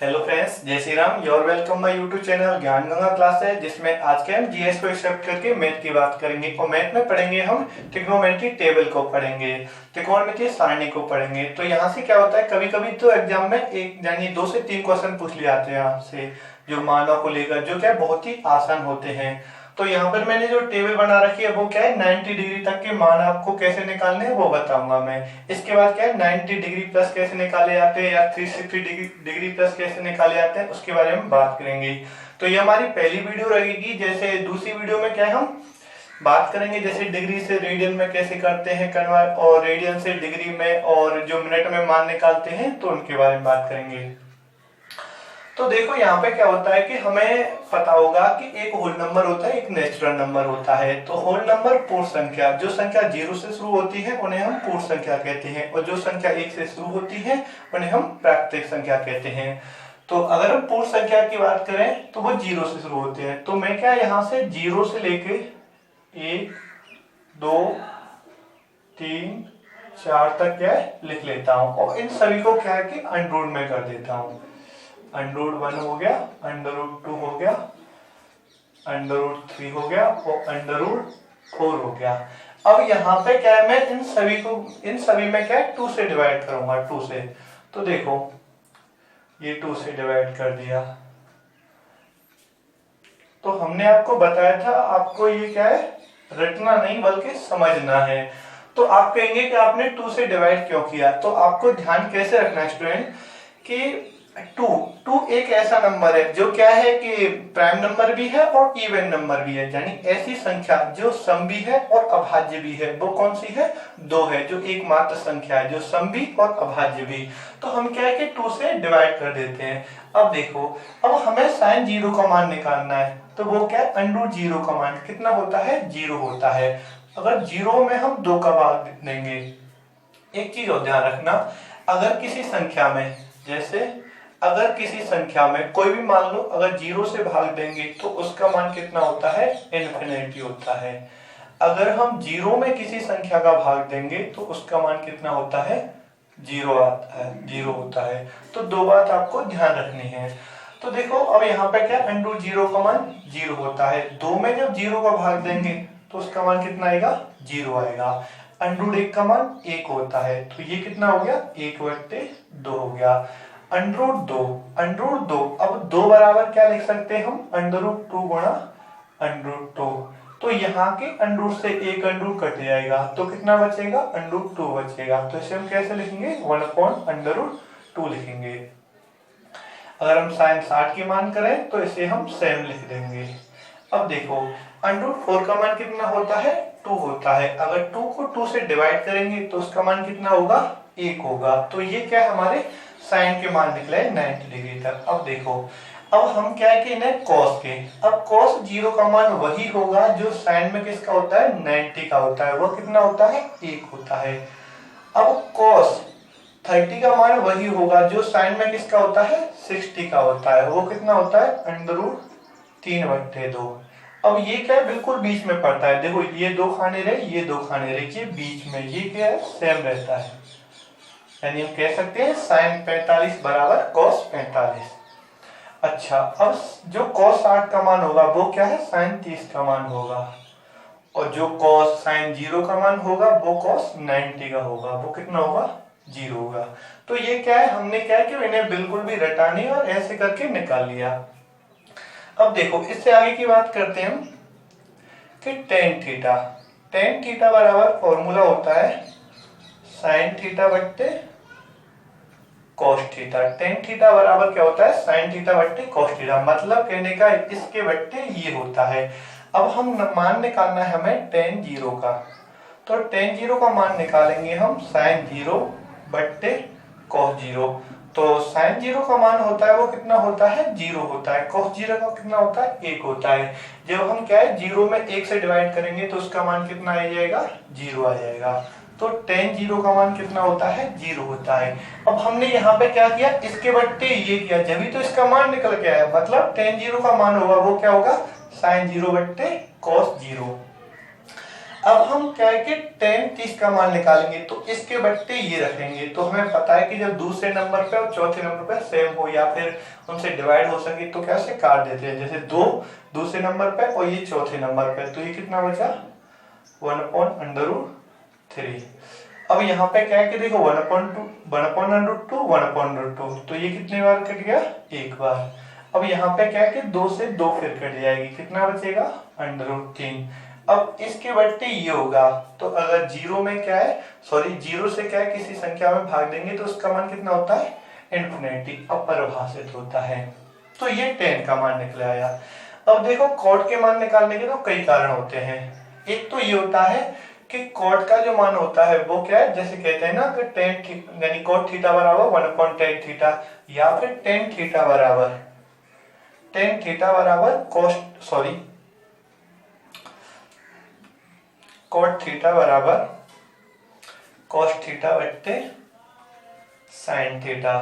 Hello friends, जय Shri Ram. Your welcome my YouTube channel ज्ञान Ganga class है, जिसमें आज के हम जीएस को एक्सेप्ट करके मैथ की बात करेंगे। और मैथ में पढ़ेंगे हम ट्रिग्नोमेट्री टेबल को पढ़ेंगे, त्रिकोणमितीय सारणी को पढ़ेंगे। तो यहाँ से क्या होता है, कभी कभी तो एग्जाम में एक यानी 2 से 3 क्वेश्चन पूछ लिए जाते हैं आपसे, जो मानव को लेकर, जो क्या बहुत ही आसान होते हैं। तो यहाँ पर मैंने जो टेबल बना रखी है वो क्या है, 90 डिग्री तक के मान आपको कैसे निकालने हैं वो बताऊंगा मैं। इसके बाद क्या है, 90 डिग्री प्लस कैसे निकाले जाते हैं या 360 डिग्री प्लस कैसे निकाले जाते हैं, उसके बारे में बात करेंगे। तो ये हमारी पहली वीडियो रहेगी। जैसे दूसरी वीडियो में क्या है, हम बात करेंगे जैसे डिग्री से रेडियन में कैसे करते हैं कन्वर्ट, और रेडियन से डिग्री में, और जो मिनट में मान निकालते हैं तो उनके बारे में बात करेंगे। तो देखो यहाँ पे क्या होता है कि हमें पता होगा कि एक होल नंबर होता है, एक नेचुरल नंबर होता है। तो होल नंबर पूर्ण संख्या, जो संख्या 0 से शुरू होती है उन्हें हम पूर्ण संख्या कहते हैं, और जो संख्या 1 से शुरू होती है उन्हें हम प्राकृतिक संख्या कहते हैं। तो अगर हम पूर्ण संख्या की बात करें तो वो 0 से शुरू होते हैं। तो मैं क्या यहाँ से 0 से लेके 1 2 3 4 तक क्या है लिख लेता हूँ, और इन सभी को क्या है कि अंडर में कर देता हूँ। √1 हो गया, √2 हो गया, √3 हो गया और √4 हो गया। अब यहाँ पे क्या है, मैं इन सभी में क्या है 2 से डिवाइड करूंगा, 2 से। तो देखो ये 2 से डिवाइड कर दिया। तो हमने आपको बताया था आपको ये क्या है रटना नहीं बल्कि समझना है। तो आप कहेंगे कि आपने 2 से डिवाइड क्यों किया, तो आपको ध्यान कैसे रखना है स्टूडेंट कि 2 एक ऐसा नंबर है जो क्या है कि प्राइम नंबर भी है और इवन नंबर भी है, यानी ऐसी संख्या जो सम भी है और अभाज्य भी है। वो कौन सी है, 2 है, जो एकमात्र संख्या है जो सम भी और अभाज्य भी। तो हम क्या है कि 2 से डिवाइड कर देते हैं। अब देखो, अब हमें sin 0 का मान निकालना है। तो वो क्या है, √0 का मान कितना होता है, 0 होता है। अगर 0 में हम 2 का भाग देंगे, एक चीज और ध्यान रखना, अगर किसी संख्या में, जैसे अगर किसी संख्या में कोई भी मान लो अगर 0 से भाग देंगे तो उसका मान कितना होता है, इन्फिनिटी होता है। अगर हम 0 में किसी संख्या का भाग देंगे तो उसका मान कितना होता है, 0 आता है, 0 होता है। तो 2 बात आपको ध्यान रखनी है। तो देखो अब यहाँ पे क्या, √0 का मान 0 होता है। 2 में जब 0 का भाग देंगे तो उसका मान कितना आएगा, 0 आएगा। √1 का मान 1 होता है, तो ये कितना हो गया, 1/2 हो गया। √2 अब 2 बराबर क्या लिख सकते हैं हम, √2 गुणा √2। तो यहाँ के अंडरूट से एक अंडरूट कट जाएगा तो कितना बचेगा, √2 बचेगा। तो इसे हम कैसे लिखेंगे, 1/√2 लिखेंगे। अगर हम sin 60 की मान करें तो इसे हम सेम लिख देंगे। अब देखो √4 का मान कितना होता है, 2 होता है। अगर 2 को 2 से डिवाइड करेंगे तो उसका मान कितना होगा, 1 होगा। तो ये क्या है, हमारे साइन के मान निकले 90 डिग्री तक। अब देखो, अब हम क्या है कि इन्हें cos के, अब cos 0 का मान वही होगा जो साइन में किसका होता है, 90 का होता है। वो कितना होता है, 1 होता है। अब cos 30 का मान वही होगा जो साइन में किसका होता है, 60 का होता है। वो कितना होता है, √3/2। अब ये क्या है, बिल्कुल बीच में पड़ता है। देखो ये 2 खाने रहे, ये 2 खाने रहे, ये बीच में, ये क्या है, सेम रहता है। यानी हम कह सकते हैं sin 45 बराबर cos 45। अच्छा, अब जो cos 60 का मान होगा वो क्या है, sin 30 का मान होगा, और जो cos sin 0 का मान होगा वो cos 90 का होगा। वो कितना होगा, 0 होगा। तो ये क्या है, हमने क्या है कि इन्हें बिल्कुल भी रटा नहीं और ऐसे करके निकाल लिया। अब देखो इससे आगे की बात करते हैं हम कि tan थीटा बराबर फॉर्मूला होता है sin थीटा बट्टे cos थीटा। tan थीटा बराबर क्या होता है, sin थीटा बट्टे cos थीटा। मतलब कहने का इसके बट्टे ये होता है। अब हम मान निकालना है हमें tan 0 का। तो tan 0 का मान निकालेंगे हम sin 0 बट्टे cos 0। तो sin 0 का मान होता है वो कितना होता है, 0 होता है। cos 0 का कितना होता है, 1 होता है। जब हम क्या है 0 में 1 से डिवाइड करेंगे तो उसका मान कितना आ जाएगा, 0 आ जाएगा। तो tan 0 का मान कितना होता है, 0 होता है। अब हमने यहाँ पे क्या किया, इसके बट्टे ये किया, जब भी तो इसका मान निकल के आया। मतलब tan 0 का मान होगा वो क्या होगा, sin 0 बट्टे cos 0। अब हम क्या है कि 10 30 का मान निकालेंगे तो इसके बट्टे ये रखेंगे, तो हमें पता है कि जब दूसरे नंबर पे और चौथे नंबर पे सेम हो या फिर उनसे डिवाइड हो सके तो कैसे काट देते हैं, जैसे 2 दूसरे नंबर पे और ये चौथे नंबर पे, तो ये कितना बचा 1/√3। अब यहाँ पे क्या है कि देखो 1/2 तो ये कितनी बार कट गया, एक बार। अब यहाँ पे क्या है कि 2 से 2 फिर कट जाएगी, कितना बचेगा √3। अब इसके बट्टे ये होगा, तो अगर जीरो में क्या है, सॉरी जीरो से क्या है किसी संख्या में भाग देंगे तो उसका मान कितना होता है, इन्फिनिटी, अपरिभाषित होता है। तो ये 10 का मान निकल आया। अब देखो कॉट के मान निकालने के तो कई कारण होते हैं। एक तो ये होता है कि कॉट का जो मान होता है वो क्या है, जैसे कहते हैं ना कि tan यानी cot थीटा बराबर 1/tan थीटा, या फिर tan थीटा बराबर cot थीटा बराबर cos थीटा बट्टे sin थीटा।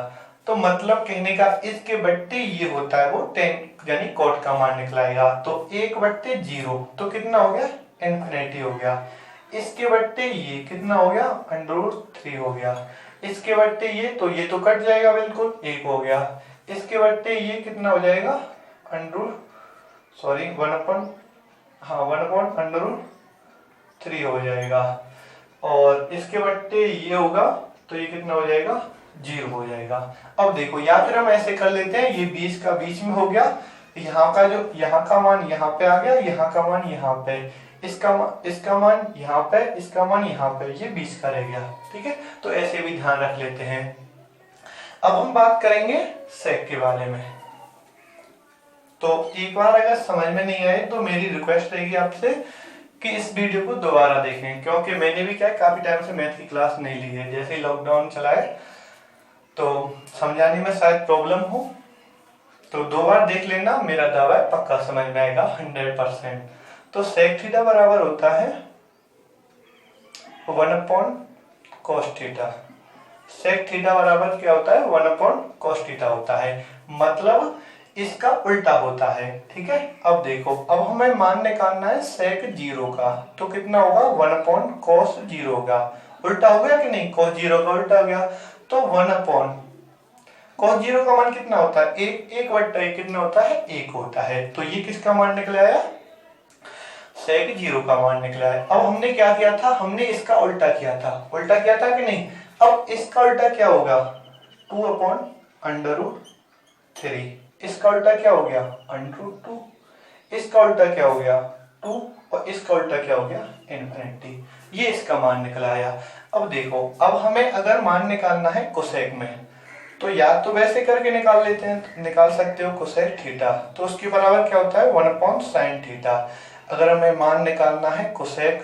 तो मतलब कहने का इसके बट्टे ये होता है वो 10 यानी cot का मान निकलाएगा, तो 1/0 तो कितना हो गया, इन्फिनिटी हो गया। इसके बट्टे ये कितना हो गया, √3 हो गया। इसके बट्टे ये तो कट जाएगा बिल्कुल, 1 हो गया। इसके बट्टे ये कितना हो जाएगा, 1/√3 हो जाएगा। और इसके बट्टे ये होगा तो ये कितना हो जाएगा, 0 हो जाएगा। अब देखो या फिर हम ऐसे कर लेते हैं, ये 20 का बीच में हो गया, यहाँ का मान यहाँ पे आ गया, यहाँ का मान यहाँ पे, इसका मान यहाँ पे, इसका मान यहाँ पे, ये 20 का रह गया। ठीक है, तो ऐसे भी ध्यान रख लेते हैं। अब हम बात करेंगे सेक के बारे में। तो एक बार अगर समझ में नहीं आए तो मेरी रिक्वेस्ट रहेगी आपसे कि इस वीडियो को दोबारा देखें, क्योंकि मैंने भी क्या काफी टाइम से मैथ की क्लास नहीं ली है, जैसे ही लॉकडाउन चला है तो समझाने में शायद प्रॉब्लम हो, तो 2 बार देख लेना, मेरा दावा है पक्का समझ में आएगा 100%। तो सेक थीटा बराबर होता है 1/cos थीटा। सेक थीटा बराबर क्या होता है, 1/cos थीटा होता है, मतलब इसका उल्टा होता है। ठीक है, अब देखो, अब हमें मान निकालना है सेक 0 का, तो कितना होगा 1/cos 0 होगा। उल्टा हो गया कि नहीं, cos 0 का उल्टा हो गया, तो 1/cos 0 का मान कितना होता है, 1/1 कितना होता है, 1 होता है। तो ये किसका मान निकल आया, सेक 0 का मान निकला है। अब हमने क्या किया था, हमने इसका उल्टा किया था कि नहीं। अब इसका उल्टा क्या होगा, 2/√3। इसका उल्टा क्या हो गया, √2। इसका उल्टा क्या हो गया, 2, और इसका उल्टा क्या हो गया, इन्फिनिटी। ये इसका मान निकला आया। अब देखो, अब हमें अगर मान निकालना है कोसेक में, तो या तो वैसे करके निकाल सकते हो कोसेक थीटा, तो उसके बराबर क्या होता है 1/sin थीटा। अगर हमें मान निकालना है कोसेक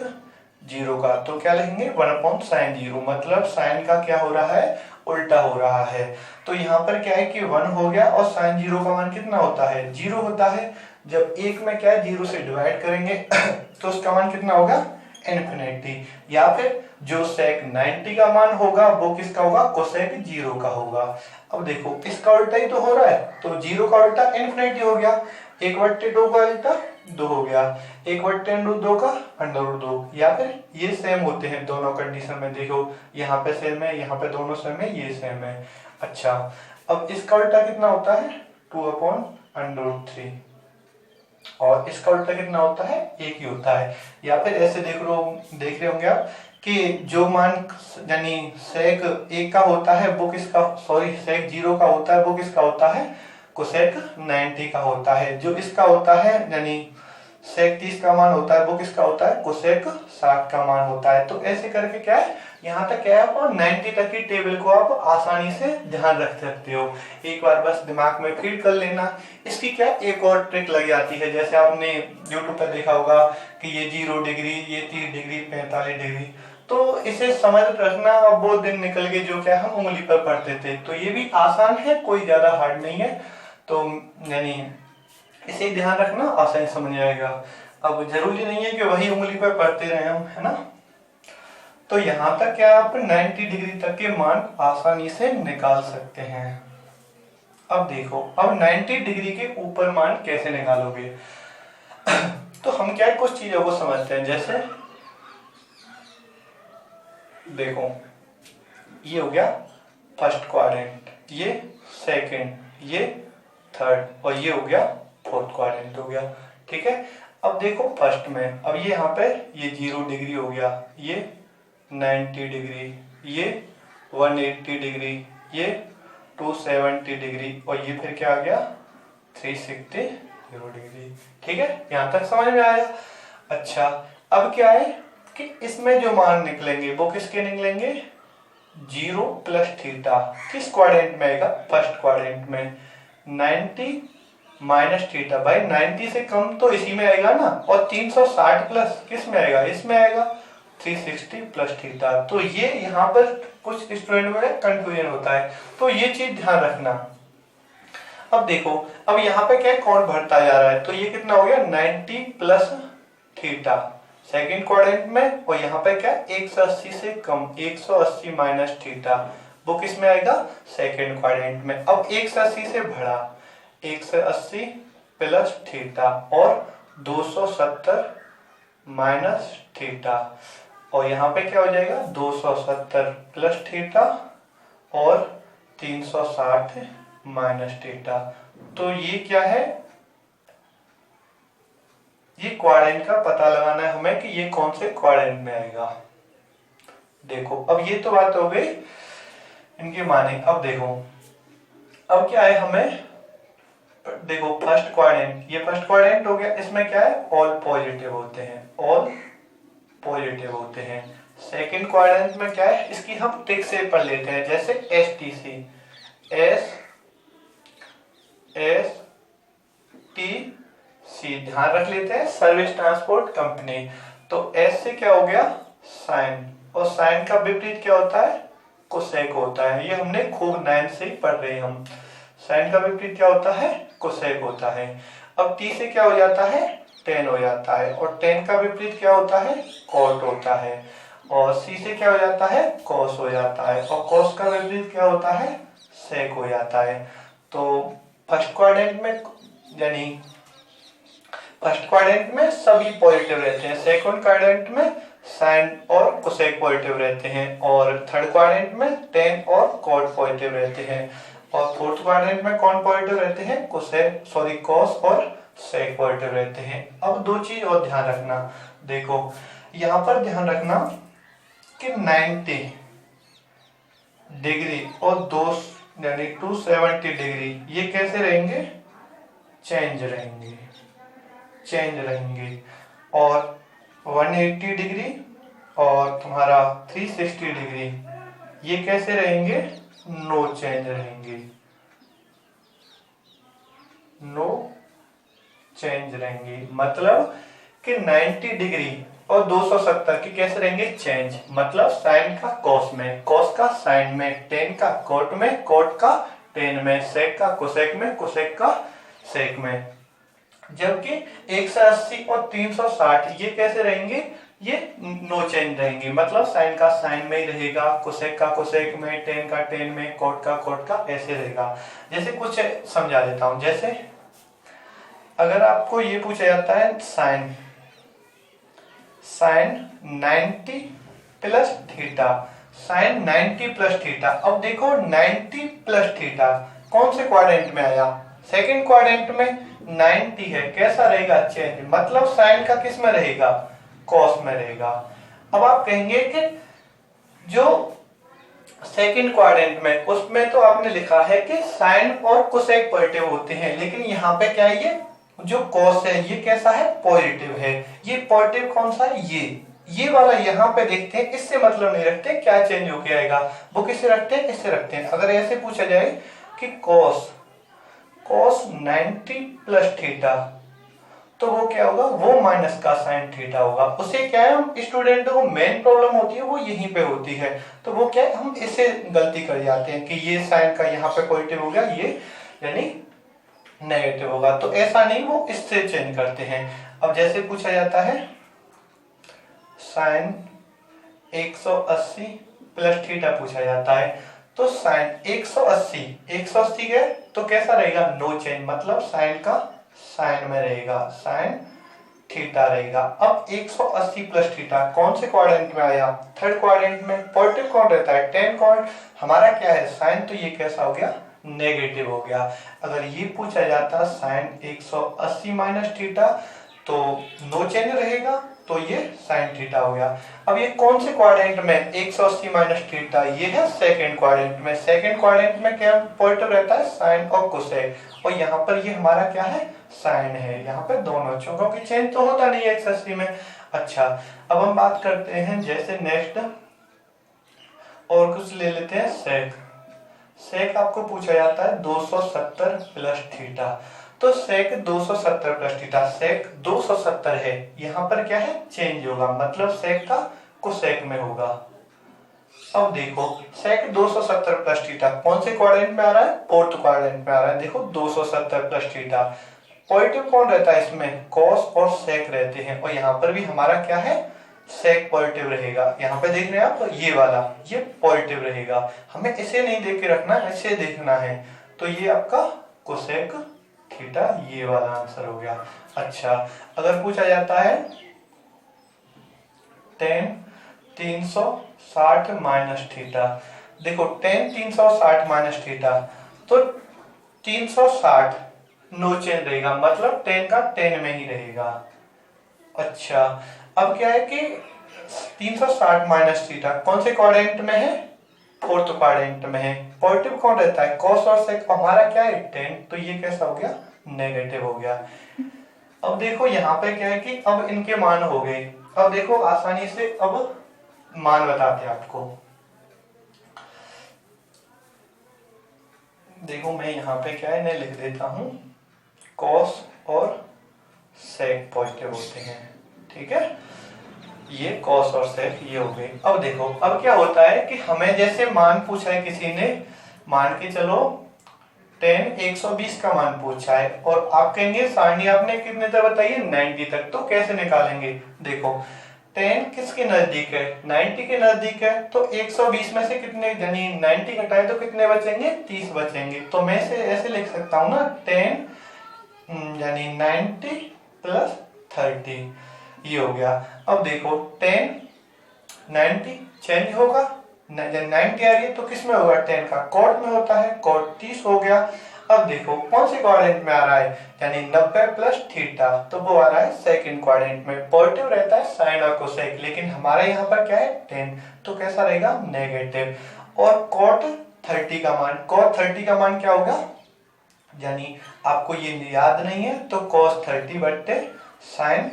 0 का, तो क्या लिखेंगे 1/sin 0, मतलब साइन का क्या हो रहा है, उल्टा हो रहा है। तो यहाँ पर क्या है कि 1 हो गया, और sin 0 का मान कितना होता है, 0 होता है। जब एक में क्या है 0 से डिवाइड करेंगे तो उसका मान कितना होगा, इन्फिनिटी। या फिर जो सेक 90 का मान होगा वो किसका होगा, कोसेक 0 का होगा। अब देखो इसका उल्टा ही तो हो रहा है, तो 0 का उल्टा इन्फिनिटी हो गया, 1/2 का उल्टा 2 हो गया, 1/√2 का √2। या फिर ये सेम होते हैं दोनों कंडीशन में, देखो यहाँ पे सेम है, यहाँ पे दोनों सेम है, ये सेम है। अच्छा, अब इसका उल्टा कितना होता है 2/√3, और इसका उल्टा कितना होता है, 1 ही होता है। या फिर ऐसे देख रहे होंगे आप कि जो मान यानी सेक 1 का होता है वो किसका, सॉरी सेक 0 का होता है वो किसका होता है, कोसेक 90 का होता है। जो इसका होता है यानी सेक 30 का मान होता है वो किसका होता है, कोसेक 60 का मान होता है। तो ऐसे करके क्या है, यहाँ तक क्या है आप 90 तक की टेबल को आप आसानी से ध्यान रख सकते हो, एक बार बस दिमाग में फीड कर लेना। इसकी क्या एक और ट्रिक लग जाती है, जैसे आपने यूट्यूब पर देखा होगा कि ये 0 डिग्री, ये 30 डिग्री, 45 डिग्री, तो इसे समझ रखना। अब वो दिन निकल गए जो क्या हम उंगली पर पढ़ते थे, तो ये भी आसान है, कोई ज्यादा हार्ड नहीं है। तो यानी इसे ध्यान रखना, आसानी समझ आएगा। अब जरूरी नहीं है कि वही उंगली पर पढ़ते रहे हम, है ना। तो यहाँ तक क्या आप 90 डिग्री तक के मान आसानी से निकाल सकते हैं। अब देखो, अब 90 डिग्री के ऊपर मान कैसे निकालोगे तो हम क्या कुछ चीजों को समझते हैं। जैसे देखो ये हो गया फर्स्ट क्वाड्रेंट, ये सेकंड, ये थर्ड और ये हो गया फोर्थ क्वाड्रेंट हो गया। ठीक है, अब देखो फर्स्ट में, अब ये यहाँ पे ये 0 डिग्री हो गया, ये 90 डिग्री, ये 180 डिग्री, ये 270 डिग्री और ये फिर क्या आ गया 360 डिग्री। ठीक है, यहाँ तक समझ में आया। अच्छा, अब क्या है कि इसमें जो मान निकलेंगे वो किसके निकलेंगे, 0 प्लस थीटा। किस क्वाड्रेंट में आएगा, फर्स्ट क्वाड्रेंट में। 90 माइनस थीटा, भाई 90 से कम तो इसी में आएगा ना, और 360 प्लस किस में आएगा, इसमें आएगा 360 प्लस थीटा। तो ये यहाँ पर कुछ स्टूडेंट में कंफ्यूजन होता है, तो ये चीज ध्यान रखना। अब देखो, अब यहाँ पे क्या है, कौन बढ़ता जा रहा है, तो ये कितना हो गया 90 प्लस थीटा सेकेंड क्वाड्रेंट में, और यहाँ पे क्या 180 से कम, 180 माइनस थीटा वो किस में आएगा, सेकेंड क्वाड्रेंट में। अब 180 से बढ़ा, 180 प्लस थीटा और 270 माइनस थीटा, और यहाँ पे क्या हो जाएगा 270 प्लस थीटा और 360 माइनस थीटा। तो ये क्या है, ये क्वाड्रेंट का पता लगाना है हमें कि ये कौन से क्वाड्रेंट में आएगा। देखो अब ये तो बात हो गई इनके माने। अब देखो, अब क्या है हमें, देखो फर्स्ट क्वाड्रेंट, ये फर्स्ट क्वाड्रेंट हो गया, इसमें क्या है ऑल पॉजिटिव होते हैं, ऑल पॉजिटिव होते हैं। सेकंड क्वाड्रेंट में क्या है, इसकी हम ट्रिक से पढ़ लेते हैं, जैसे STC, STC ध्यान रख लेते हैं, सर्विस ट्रांसपोर्ट कंपनी। तो S से क्या हो गया साइन, और साइन का विपरीत क्या होता है, कोसेक होता है। ये हमने खूब 9 से ही पढ़ रहे हैं हम। साइन का विपरीत क्या होता है, कोसेक होता है। अब T से क्या हो जाता है, टेन हो जाता है, और टेन का विपरीत क्या होता है, कॉट होता है। और C से क्या हो जाता है, कॉस हो जाता है, और कॉस का विपरीत क्या होता है, सेक हो जाता है। तो फर्स्ट क्वाड्रेंट में, यानी फर्स्ट क्वाड्रेंट में सभी पॉजिटिव रहते हैं, सेकंड क्वाड्रेंट में साइन और कोसेक पॉजिटिव रहते हैं, और थर्ड क्वाड्रेंट में टेन और कॉट पॉजिटिव रहते हैं, और फोर्थ क्वाड्रेंट में कौन पॉजिटिव रहते हैं, कॉस और सेक पॉजिटिव रहते हैं। अब दो चीज और ध्यान रखना, देखो यहाँ पर ध्यान रखना कि 90 डिग्री और 270 डिग्री ये कैसे रहेंगे, चेंज रहेंगे, और 180 डिग्री और तुम्हारा 360 डिग्री ये कैसे रहेंगे, नो चेंज रहेंगे, नो चेंज रहेंगे। मतलब कि 90 डिग्री और 270 की कैसे रहेंगे, चेंज। मतलब साइन का कॉस में, कॉस का साइन में, टेन का कॉट में, कॉट का टेन में, सेक का कोसेक में, कोसेक का सेक में। जबकि 180 और 360 ये कैसे रहेंगे, ये नो चेंज रहेंगे। मतलब साइन का साइन में ही रहेगा, कोसेक का कोसेक में, टेन का टेन में, कॉट का ऐसे रहेगा। जैसे कुछ समझा देता हूं, जैसे अगर आपको ये पूछा जाता है sine 90 plus theta, sine 90 plus theta. अब देखो 90 प्लस थीटा कौन से क्वाड्रेंट में आया, सेकंड क्वाड्रेंट में 90 है, कैसा रहेगा, चेंज। मतलब साइन का किस में रहेगा, कॉस में रहेगा। अब आप कहेंगे कि जो सेकंड क्वाड्रेंट में, उसमें तो आपने लिखा है कि साइन और कोसेक पॉजिटिव होते हैं, लेकिन यहाँ पे क्या है, ये जो कॉस है ये कैसा है, पॉजिटिव है। ये पॉजिटिव कौन सा है, ये वाला यहाँ पे देखते हैं, इससे मतलब नहीं रखते क्या चेंज होके आएगा, वो किससे रखते हैं, इससे रखते हैं। अगर ऐसे पूछा जाए कि कॉस 90 प्लस थीटा, तो वो क्या होगा, वो माइनस का साइन थीटा होगा। उसे क्या है, हम स्टूडेंट को मेन प्रॉब्लम होती है वो यहीं पे होती है, तो वो क्या है, हम इससे गलती कर जाते हैं कि ये साइन का यहाँ पे पॉजिटिव हो गया, ये यानी नेगेटिव होगा। तो ऐसा नहीं, वो इससे चेंज करते हैं। अब जैसे पूछा जाता है साइन 180 प्लस थीटा पूछा जाता है, तो साइन 180 गए तो कैसा रहेगा, नो चेंज। मतलब साइन का साइन में रहेगा, साइन थीटा रहेगा। अब 180 प्लस थीटा कौन से क्वाड्रेंट में आया? थर्ड क्वाड्रेंट में। पॉजिटिव कौन रहता है? टेन कौन? हमारा क्या है? साइन। तो ये कैसा हो गया? नेगेटिव हो गया। अगर ये पूछा जाता साइन 180 माइनस थीटा तो नो चेंज रहेगा, तो ये साइन थीटा हो गया। अब ये कौन से क्वाड्रेंट में 180 माइनस थीटा? ये है सेकंड क्वाड्रेंट में। सेकंड क्वाड्रेंट में क्या पॉजिटिव रहता है? साइन और कोसेक। और यहाँ पर ये हमारा क्या है? साइन है। यहाँ पे दोनों क्योंकि चेंज तो होता नहीं है 180 में। अच्छा, अब हम बात करते हैं जैसे नेक्स्ट और कुछ ले लेते हैं सेक। सेक आपको पूछा जाता है 270 प्लस थीटा। तो सेक 270 प्लस थीटा, सेक 270 है, यहाँ पर क्या है? चेंज होगा, मतलब सेक का कोसेक में होगा। अब देखो सेक 270 प्लस थीटा कौन से क्वाड्रेंट में आ रहा है? फोर्थ क्वाड्रेंट में आ रहा है। देखो 270 प्लस थीटा, पॉजिटिव कौन रहता है इसमें? कॉस और सेक रहते हैं। और यहाँ पर भी हमारा क्या है? सेक पॉजिटिव रहेगा। यहाँ पे देख रहे हैं आप, ये वाला ये पॉजिटिव रहेगा। हमें इसे नहीं देख के रखना, ऐसे देखना है। तो ये आपका कोसेक थीटा, ये वाला आंसर हो गया। अच्छा, अगर पूछा जाता है टेन 360 माइनस थीटा, देखो टेन 360 माइनस थीटा, तो 360 नो चेंज रहेगा, मतलब टेन का टेन में ही रहेगा। अच्छा, अब क्या है कि 360 माइनस थीटा कौन से क्वाड्रेंट में है? फोर्थ क्वाड्रेंट में है। पॉजिटिव कौन रहता है? कॉस और सेक। हमारा क्या है? टेन। तो ये कैसा हो गया? नेगेटिव हो गया। अब देखो यहाँ पे क्या है कि अब इनके मान हो गए। अब देखो आसानी से अब मान बताते हैं आपको। देखो मैं यहाँ पे क्या है, मैं लिख देता हूँ कॉस और सेक पॉजिटिव होते हैं, ठीक है। ये कॉस और सेक ये हो गए। अब देखो अब क्या होता है कि हमें जैसे मान पूछा है किसी ने, मान के चलो टेन 120 का मान पूछा है और आप कहेंगे सारणी आपने कितने तक बताइए? 90 तक। तो कैसे निकालेंगे? देखो 10 किसके नजदीक है? 90 के नजदीक है। तो 120 में से कितने, यानी 90 घटाए तो कितने बचेंगे? 30 बचेंगे। तो मैं इसे ऐसे लिख सकता हूँ ना, 10 यानी 90 प्लस 30, ये हो गया। अब देखो 10 90 चेंज होगा, 90 आ रही है तो किस में होगा? 10 का कॉट में होता है, कॉट 30 हो गया। अब देखो कौन से क्वाड्रेंट में आ रहा है? यानी 90 प्लस थीटा, तो वो आ रहा है सेकंड क्वाड्रेंट में। पॉजिटिव रहता है साइन और कोसेक, लेकिन हमारे यहाँ पर क्या है? 10, तो कैसा रहेगा? नेगेटिव। और कॉट 30 का मान, कॉट 30 का मान क्या होगा? यानी आपको ये याद नहीं है तो cos 30 बट्टे sin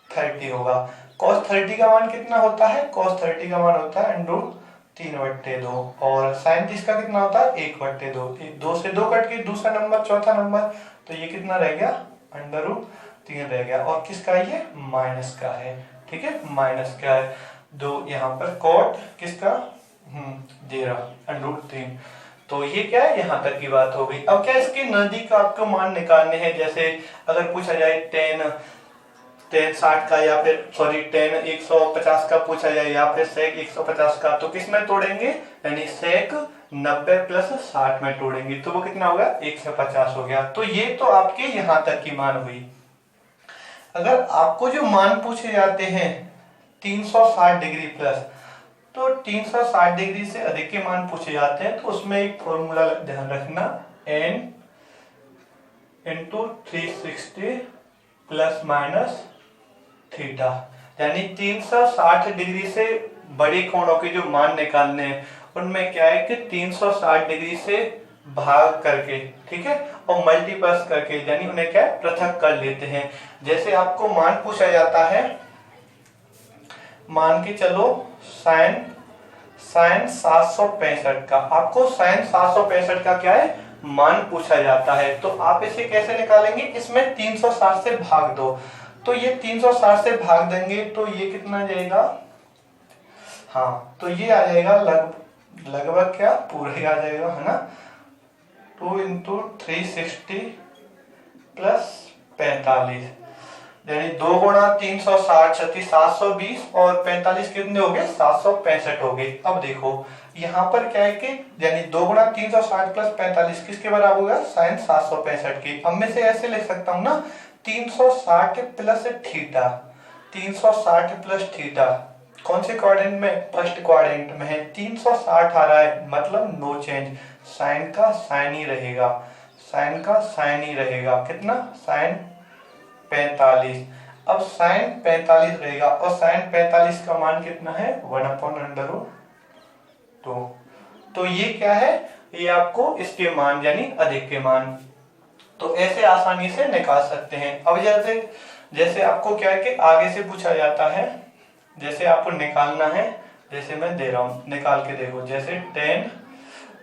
30 होगा। cos 30 का मान कितना होता है? cos 30 का मान होता है √3/2 और sin 30 का कितना होता है? 1/2। 2 से 2 कट के दूसरा नंबर, चौथा नंबर, तो ये कितना रह गया? √3 रह गया। और किसका? ये माइनस का है, ठीक है, माइनस का है। दो यहाँ पर कॉट किसका दे रहा? √3। तो ये क्या है? यहाँ तक की बात हो गई। अब क्या इसके नजदीक आपको मान निकालने हैं। जैसे अगर पूछा जाए 10 60 का, या फिर सॉरी 10 150 का पूछा जाए, या फिर सेक 150 का, तो किस में तोड़ेंगे? यानी सेक 90 प्लस 60 में तोड़ेंगे, तो वो कितना होगा? 150 हो गया। तो ये तो आपके यहाँ तक की मान हुई। अगर आपको जो मान पूछे जाते हैं 360 डिग्री प्लस, तो 360 डिग्री से अधिक के मान पूछे जाते हैं, तो उसमें एक फॉर्मूला ध्यान रखना, n into 360 plus minus theta. यानी 360 डिग्री से बड़े कोणों के जो मान निकालने हैं, उनमें क्या है कि 360 डिग्री से भाग करके, ठीक है, और मल्टीप्लस करके, यानी उन्हें क्या पृथक कर लेते हैं। जैसे आपको मान पूछा जाता है, मान के चलो साइन 765 का, आपको साइन 765 का क्या है? मान पूछा जाता है। तो आप इसे कैसे निकालेंगे? इसमें 360 से भाग दो, तो ये 360 से भाग देंगे तो ये कितना जाएगा? हाँ, तो ये आ जाएगा लगभग क्या पूरा ही आ जाएगा, है ना। 2 इंटू 360 प्लस 45, यानी 2 गुणा 360 720 और 45 कितने हो गए? 765 हो गए। अब देखो यहाँ पर क्या है कि यानी 2 गुणा 360 प्लस 45 किसके बराबर होगा? साइन 765 की। अब मैं से ऐसे लिख सकता हूँ ना, 360 प्लस थीटा, 360 प्लस थीटा कौन से क्वाड्रेंट में? फर्स्ट क्वाड्रेंट में है। 360 आ रहा है मतलब नो चेंज, साइन का साइन ही रहेगा, साइन का साइन ही रहेगा। कितना? साइन 45। अब साइन 45 रहेगा और साइन 45 का मान कितना है? 1/√2। तो ये क्या है? ये आपको इसके मान यानी अधिक के मान तो ऐसे आसानी से निकाल सकते हैं। अब जैसे आपको क्या है कि आगे से पूछा जाता है, जैसे आपको निकालना है, जैसे मैं दे रहा हूं, निकाल के देखो। जैसे 10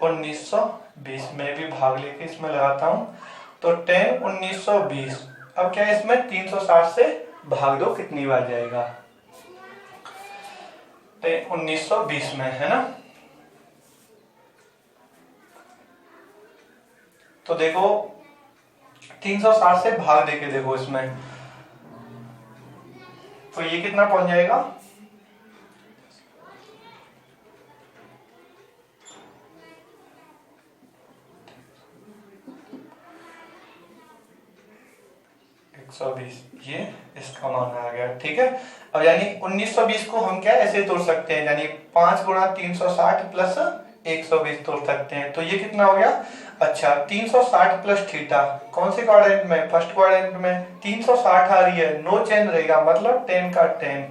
1920 में भी भाग लेके इसमें लगाता हूं तो 10 1920। अब क्या है इसमें 360 से भाग दो, कितनी बार जाएगा? 10 1920 में, है ना। तो देखो 360 से भाग देके देखो इसमें, तो ये कितना पहुंच जाएगा? 120, ये इसका मान आ गया। ठीक है, अब यानी 1920 को हम क्या ऐसे तोड़ सकते हैं, यानी 5 गुणा 360 प्लस 120 तोड़ सकते हैं। तो ये कितना हो गया? अच्छा, 360 प्लस थीटा कौन से क्वाड्रेंट में? फर्स्ट क्वाड्रेंट में। 360 आ रही है, नो चेंज रहेगा मतलब 10 का 10,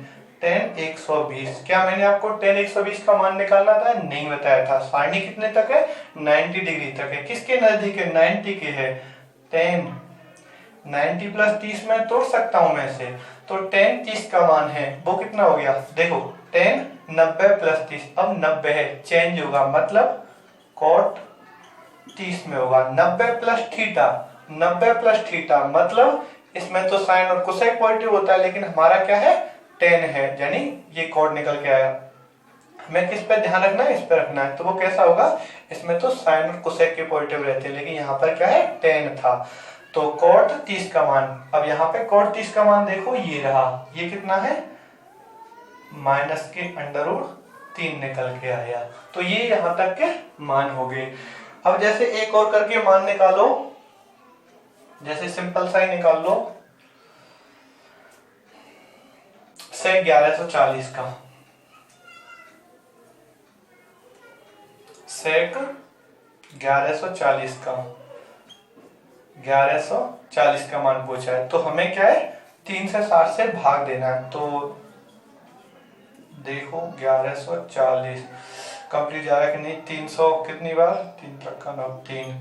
10 120। क्या मैंने आपको 10 120 का मान निकालना था? नहीं बताया था। सारणी कितने तक है? 90 डिग्री तक है। किसके नजदीक है? 90 के है। 10 90 प्लस 30 में तोड़ सकता हूं मैं से, तो 10 30 का मान है, वो कितना हो गया? देखो 10 90 प्लस 30, अब 90 है, चेंज होगा मतलब cot 30 में होगा। 90 प्लस थीटा, 90 प्लस थीटा मतलब इसमें तो साइन और कोसेक पॉजिटिव होता है, लेकिन हमारा क्या है? 10 है, यानी ये कॉट निकल के आया। हमें किस पे ध्यान रखना है? इस पे रखना है। तो वो कैसा होगा? इसमें तो साइन और कोसेक के पॉजिटिव रहते हैं, लेकिन यहाँ पर क्या है? 10 था, तो cot 30 का मान। अब यहाँ पे cot 30 का मान देखो, ये रहा, ये कितना है? माइनस के √3 निकल के आया। तो ये यहां तक के मान हो गए। अब जैसे एक और करके मान निकालो, जैसे सिंपल सा ही निकाल लो, से 1140 का, सेक 1140 का, 1140 का मान पूछा है। तो हमें क्या है? 3 से 60 से भाग देना है। तो देखो 1140 कंप्लीट जा रहा है कि नहीं? 300 कितनी बार? 3 तक का 9 3,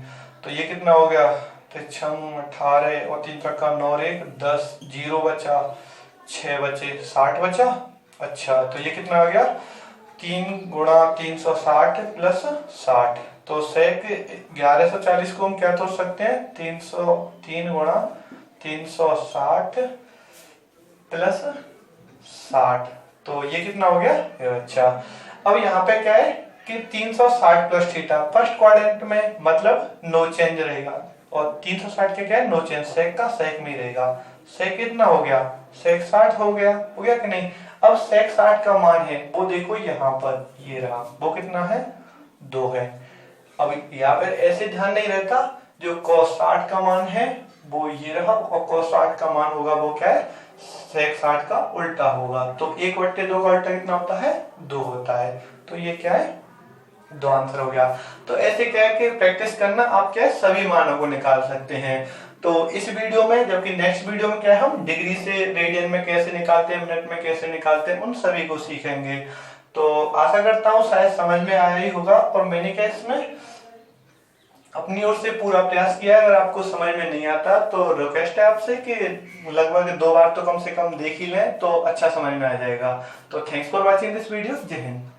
तो ये कितना हो गया? 6 18 और 3 तक का 9 1 10, 0 बचा, 6 बचे, 60 बचा। अच्छा, तो ये कितना आ गया? 3 गुणा 360 प्लस 60। तो सेक 1140 को हम क्या तोड़ सकते हैं? 3 गुणा 360 प्लस 60। तो ये कितना हो गया? अच्छा, अब यहाँ पे क्या है कि 360 प्लस थीटा फर्स्ट क्वाड्रेंट में मतलब नो चेंज रहेगा, और 360 के क्या है? नो चेंज, सेक का सेक में रहेगा। सेक कितना हो गया? सेक 60 हो गया कि नहीं? अब सेक 60 का मान है वो देखो यहाँ पर, ये रहा, वो कितना है? 2 है। अब यहाँ पर ऐसे ध्यान नहीं रहता, जो cos 60 का मान है वो ये रहा, और cos 60 का मान होगा वो क्या है? सेक 60 का उल्टा होगा। तो 1/2 का उल्टा कितना होता है? 2 होता है। तो ये क्या है? 2 आंसर हो गया। तो ऐसे क्या है कि प्रैक्टिस करना, आप क्या है? सभी मानों को निकाल सकते हैं। तो इस वीडियो में, जबकि नेक्स्ट वीडियो में क्या है, हम डिग्री से रेडियन में कैसे निकालते हैं, मिनट में कैसे निकालते हैं, उन सभी को सीखेंगे। तो आशा करता हूँ शायद समझ में आया ही होगा, और मैंने क्या इसमें अपनी ओर से पूरा प्रयास किया है। अगर आपको समझ में नहीं आता तो रिक्वेस्ट है आपसे कि लगभग 2 बार तो कम से कम देख ही लें, तो अच्छा समझ में आ जाएगा। तो thanks for watching this video. जय हिंद।